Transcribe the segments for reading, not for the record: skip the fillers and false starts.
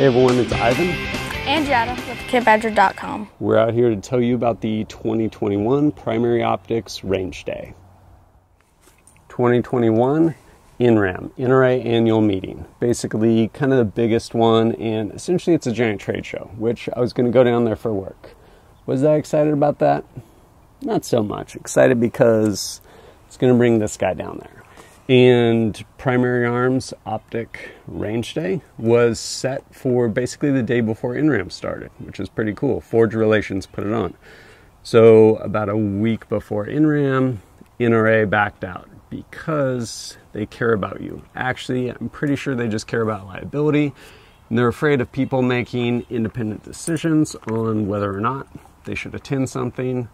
Hey everyone, it's Ivan. And Jatta with kitbadger.com. We're out here to tell you about the 2021 Primary Optics Range Day. 2021 NRAM, NRA Annual Meeting. Basically kind of the biggest one, and essentially it's a giant trade show, which I was going to go down there for work. Was I excited about that? Not so much. Excited because it's going to bring this guy down there. And Primary Arms Optic Range Day was set for basically the day before NRAM started, which is pretty cool. Forge Relations put it on. So about a week before NRAM, NRA backed out because they care about you. Actually, I'm pretty sure they just care about liability, and they're afraid of people making independent decisions on whether or not they should attend something,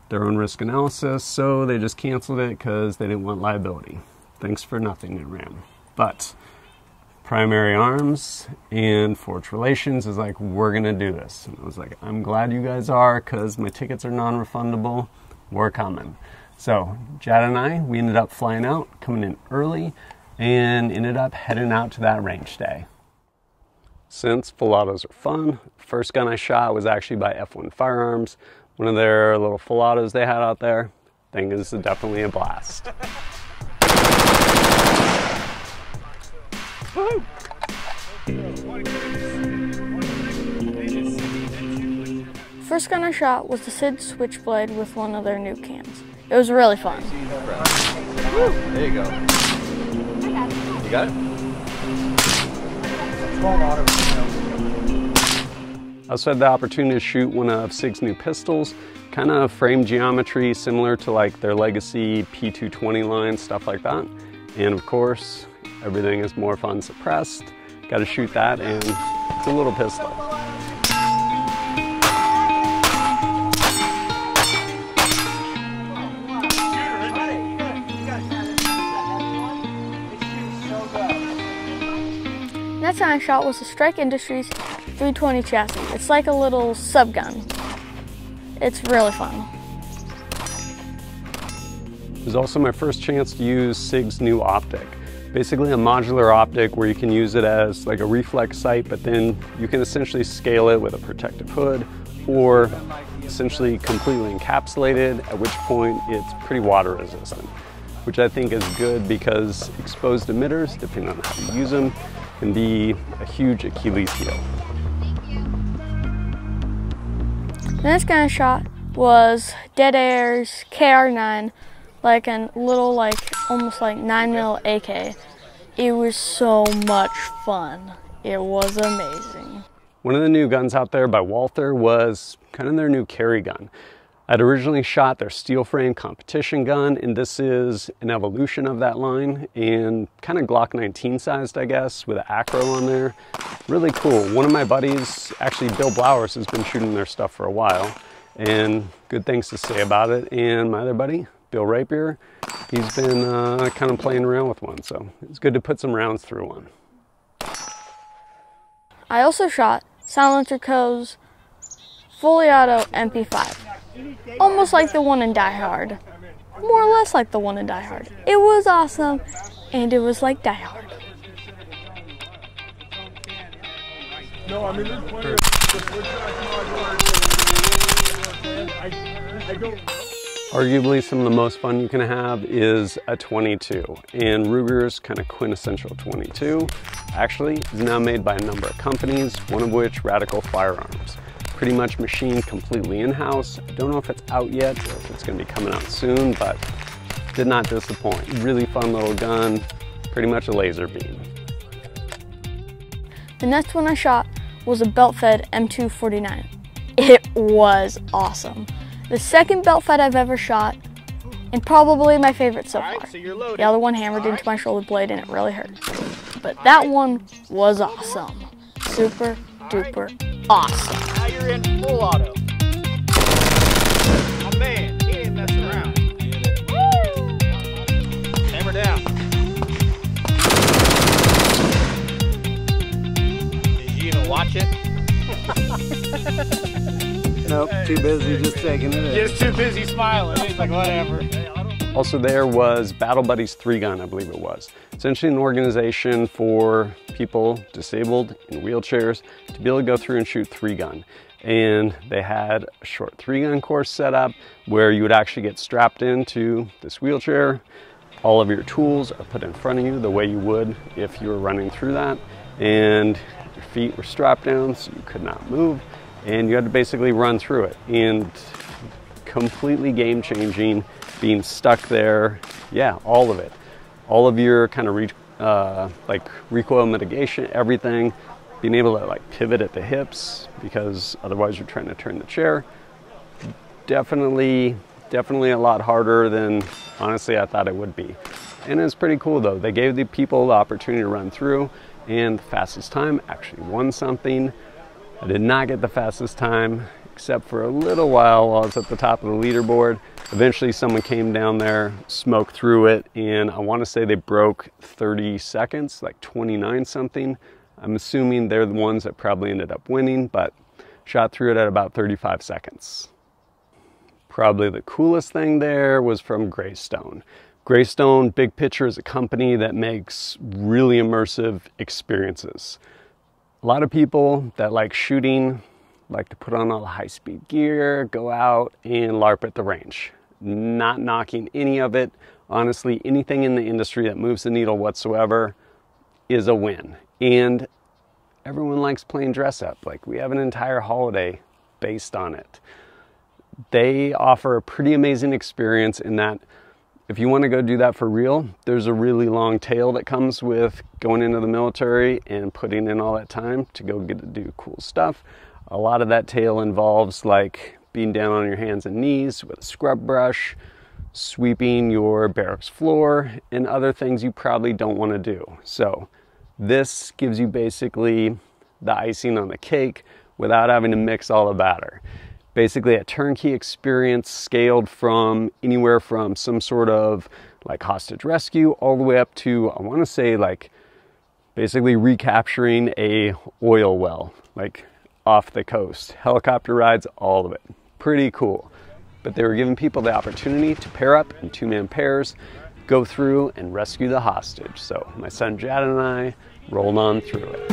their own risk analysis, so they just canceled it because they didn't want liability. Thanks for nothing, NRAM. But Primary Arms and Forge Relations is like, we're gonna do this. And I was like, I'm glad you guys are, because my tickets are non-refundable. We're coming. So Jatta and I, we ended up flying out, coming in early, and ended up heading out to that range day. Since Filatos are fun, first gun I shot was actually by F1 Firearms, one of their little Filatos they had out there. Thing is definitely a blast. First gun I shot was the Sig Switchblade with one of their new cans. It was really fun. There you go. You got it? I also had the opportunity to shoot one of Sig's new pistols, kind of frame geometry similar to like their legacy P220 line, stuff like that. And of course, everything is more fun suppressed. Got to shoot that, and it's a little pistol. Next time I shot was the Strike Industries 320 chassis. It's like a little sub gun. It's really fun. It was also my first chance to use Sig's new optic. Basically a modular optic where you can use it as like a reflex sight, but then you can essentially scale it with a protective hood or essentially completely encapsulated, at which point it's pretty water resistant, which I think is good because exposed emitters, depending on how you use them, can be a huge Achilles heel. The next gun I shot was Dead Air's KR9, like a little, almost like 9mm AK. It was so much fun. It was amazing. One of the new guns out there by Walther was kind of their new carry gun. I'd originally shot their steel frame competition gun, and this is an evolution of that line, and kind of Glock 19 sized, I guess, with an acro on there. Really cool. One of my buddies, actually Bill Blowers, has been shooting their stuff for a while, and good things to say about it. And my other buddy, Bill Rapier, he's been kind of playing around with one, so it's good to put some rounds through one. I also shot Silencer Co's fully auto MP5. Almost like the one in Die Hard. More or less like the one in Die Hard. It was awesome, and it was like Die Hard. No, I mean, there's plenty of... Arguably some of the most fun you can have is a 22, and Ruger's kind of quintessential 22 actually is now made by a number of companies, one of which Radical Firearms. Pretty much machined completely in-house. I don't know if it's out yet or if it's going to be coming out soon, but did not disappoint. Really fun little gun, pretty much a laser beam. The next one I shot was a belt-fed M249. It was awesome. The second belt-fed I've ever shot, and probably my favorite so far. The other one hammered into my shoulder blade and it really hurt. But that one was awesome. Super duper awesome. Now you're in full auto. Oh man, he didn't mess around. Hammer down. Did you even watch it? Nope, too busy just taking it in. Just too busy smiling. He's like, whatever. Also there was Battle Buddies 3-Gun, I believe it was. Essentially an organization for people disabled in wheelchairs to be able to go through and shoot 3-gun. And they had a short 3-gun course set up where you would actually get strapped into this wheelchair. All of your tools are put in front of you the way you would if you were running through that. And your feet were strapped down so you could not move. And you had to basically run through it. And completely game changing, being stuck there. Yeah, all of it. All of your kind of like recoil mitigation, everything. Being able to like pivot at the hips because otherwise you're trying to turn the chair. Definitely a lot harder than honestly I thought it would be. And it's pretty cool though. They gave the people the opportunity to run through, and the fastest time actually won something. I did not get the fastest time except for a little while I was at the top of the leaderboard. Eventually someone came down there, smoked through it, and I want to say they broke 30 seconds, like 29 something. I'm assuming they're the ones that probably ended up winning, but shot through it at about 35 seconds. Probably the coolest thing there was from Greystone. Greystone Big Picture is a company that makes really immersive experiences. A lot of people that like shooting like to put on all the high-speed gear, go out and LARP at the range. Not knocking any of it. Honestly, anything in the industry that moves the needle whatsoever is a win. And everyone likes playing dress up. Like, we have an entire holiday based on it. They offer a pretty amazing experience in that if you want to go do that for real, there's a really long tail that comes with going into the military and putting in all that time to go get to do cool stuff. A lot of that tail involves like being down on your hands and knees with a scrub brush, sweeping your barracks floor, and other things you probably don't want to do. So this gives you basically the icing on the cake without having to mix all the batter. Basically a turnkey experience scaled from anywhere from some sort of like hostage rescue all the way up to, I want to say, like basically recapturing a oil well, like off the coast. Helicopter rides, all of it. Pretty cool. But they were giving people the opportunity to pair up in two-man pairs, go through and rescue the hostage. So my son Jatta and I rolled on through it.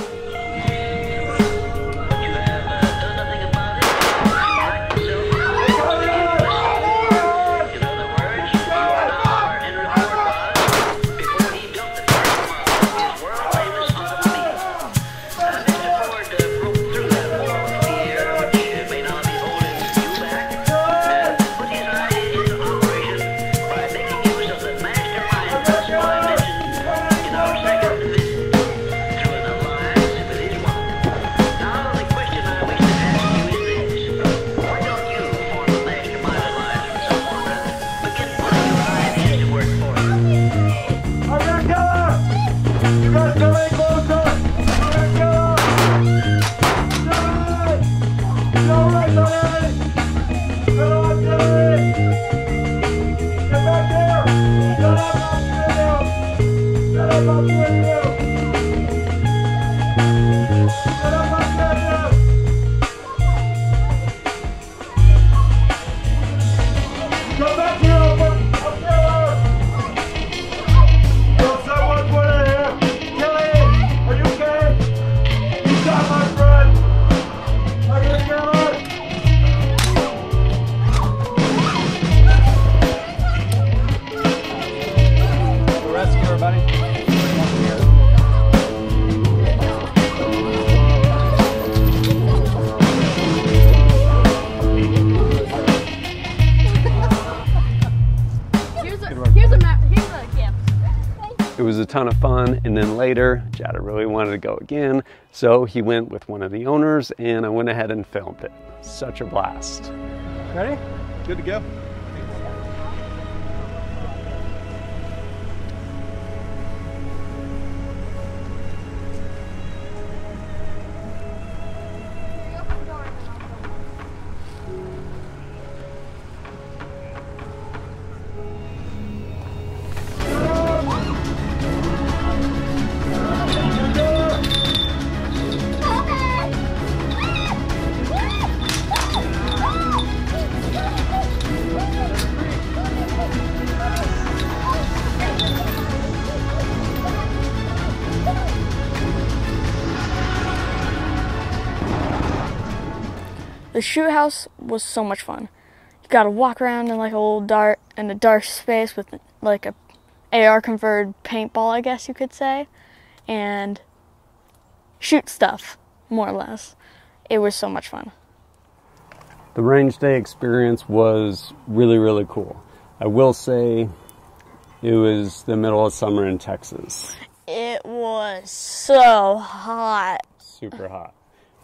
It was a ton of fun, and then later, Jatta really wanted to go again, so he went with one of the owners, and I went ahead and filmed it. Such a blast. Ready? Good to go. The shoot house was so much fun. You got to walk around in like a dark space with like a AR converted paintball, I guess you could say, and shoot stuff, more or less. It was so much fun. The range day experience was really, really cool. I will say it was the middle of summer in Texas. It was so hot. Super hot.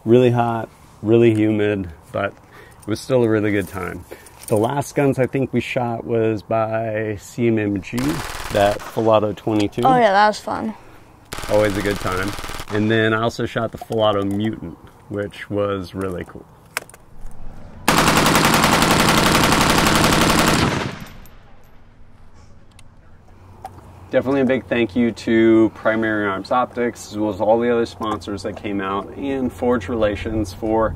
Really hot, really humid, but it was still a really good time. The last guns I think we shot was by CMMG, that Full Auto 22. Oh yeah, that was fun. Always a good time. And then I also shot the Full Auto Mutant, which was really cool. Definitely a big thank you to Primary Arms Optics, as well as all the other sponsors that came out, and Forge Relations for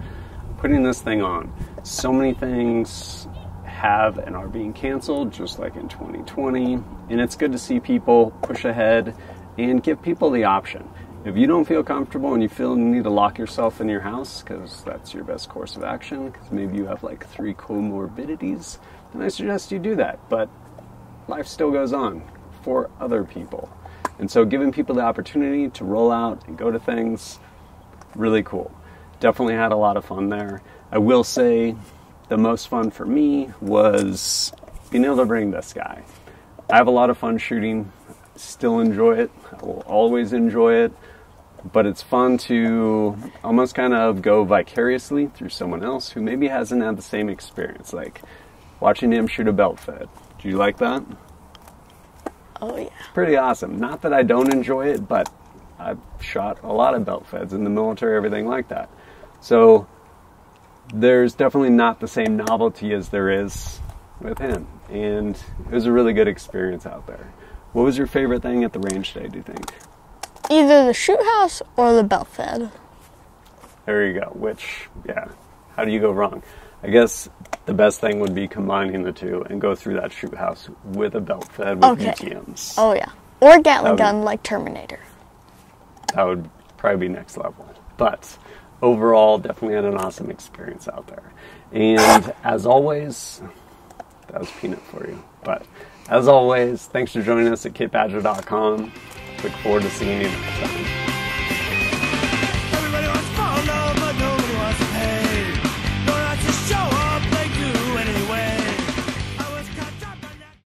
putting this thing on. So many things have and are being canceled, just like in 2020, and it's good to see people push ahead and give people the option. If you don't feel comfortable and you feel you need to lock yourself in your house, because that's your best course of action, because maybe you have like 3 comorbidities, then I suggest you do that. But life still goes on for other people. And so giving people the opportunity to roll out and go to things, really cool. Definitely had a lot of fun there. I will say the most fun for me was being able to bring this guy. I have a lot of fun shooting, still enjoy it, I will always enjoy it, but it's fun to almost kind of go vicariously through someone else who maybe hasn't had the same experience, like watching him shoot a belt fed. Do you like that? Oh yeah. It's pretty awesome. Not that I don't enjoy it, but I've shot a lot of belt feds in the military, everything like that. So there's definitely not the same novelty as there is with him. And it was a really good experience out there. What was your favorite thing at the range day, do you think? Either the shoot house or the belt fed. There you go. Which, yeah, how do you go wrong? I guess the best thing would be combining the two and go through that shoot house with a belt fed with UTMs. Oh yeah. Or Gatling gun like Terminator. That would probably be next level. But overall, definitely had an awesome experience out there. And as always, that was peanut for you. But as always, thanks for joining us at kitbadger.com. Look forward to seeing you next time.